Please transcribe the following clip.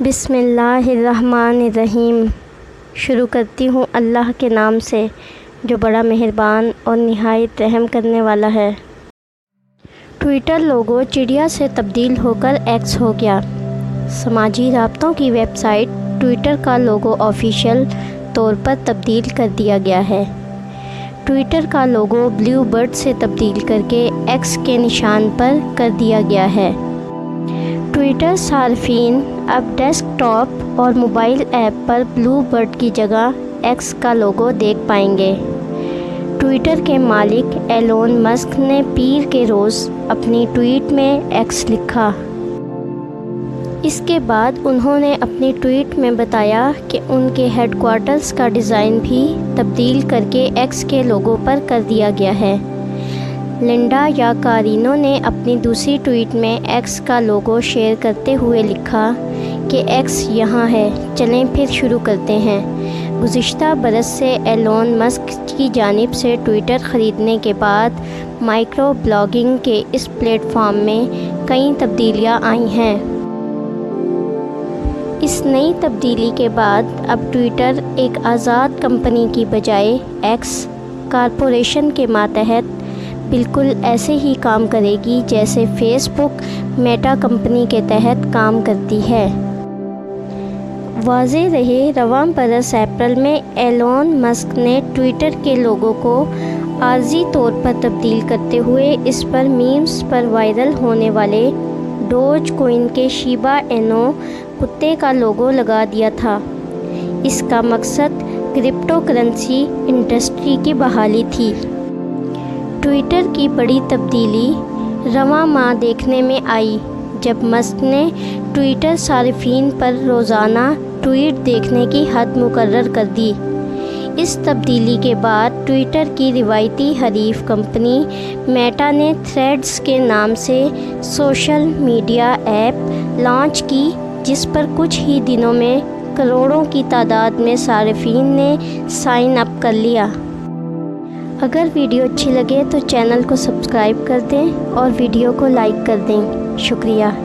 بسم اللہ الرحمن الرحیم۔ شروع کرتی ہوں اللہ کے نام سے جو بڑا مہربان اور نہایت رحم کرنے والا ہے۔ ٹویٹر لوگو چڑیا سے تبدیل ہو کر ایکس ہو گیا۔ سماجی رابطوں کی ویب سائٹ ٹویٹر کا لوگو آفیشیل طور پر تبدیل کر دیا گیا ہے۔ ٹویٹر کا لوگو بلیو برڈ سے تبدیل کر کے ایکس کے نشان پر کر دیا گیا ہے۔ ٹویٹر صارفین اب ڈیسک ٹاپ اور موبائل ایپ پر بلیو برڈ کی جگہ ایکس کا لوگو دیکھ پائیں گے۔ ٹویٹر کے مالک ایلون مسک نے پیر کے روز اپنی ٹویٹ میں ایکس لکھا۔ اس کے بعد انہوں نے اپنی ٹویٹ میں بتایا کہ ان کے ہیڈ کوارٹرز کا ڈیزائن بھی تبدیل کر کے ایکس کے لوگو پر کر دیا گیا ہے۔ لنڈا یاکارینو نے اپنی دوسری ٹویٹ میں ایکس کا لوگو شیئر کرتے ہوئے لکھا کہ ایکس یہاں ہے، چلیں پھر شروع کرتے ہیں۔ گزشتہ برس سے ایلون مسک کی جانب سے ٹویٹر خریدنے کے بعد مائکرو بلاگنگ کے اس پلیٹ فارم میں کئی تبدیلیاں آئی ہیں۔ اس نئی تبدیلی کے بعد اب ٹویٹر ایک آزاد کمپنی کی بجائے ایکس کارپوریشن کے ماتحت بالکل ایسے ہی کام کرے گی جیسے فیس بک میٹا کمپنی کے تحت کام کرتی ہے۔ واضح رہے، رواں برس اپریل میں ایلون مسک نے ٹویٹر کے لوگو کو عارضی طور پر تبدیل کرتے ہوئے اس پر میمز پر وائرل ہونے والے ڈوج کوئن کے شیبا اینو کتے کا لوگو لگا دیا تھا۔ اس کا مقصد کرپٹو کرنسی انڈسٹری کی بحالی تھی۔ ٹویٹر کی بڑی تبدیلی رواں ماہ دیکھنے میں آئی جب مسک نے ٹویٹر صارفین پر روزانہ ٹویٹ دیکھنے کی حد مقرر کر دی۔ اس تبدیلی کے بعد ٹویٹر کی روایتی حریف کمپنی میٹا نے تھریڈز کے نام سے سوشل میڈیا ایپ لانچ کی، جس پر کچھ ہی دنوں میں کروڑوں کی تعداد میں صارفین نے سائن اپ کر لیا۔ اگر ویڈیو اچھی لگے تو چینل کو سبسکرائب کر دیں اور ویڈیو کو لائک کر دیں۔ شکریہ۔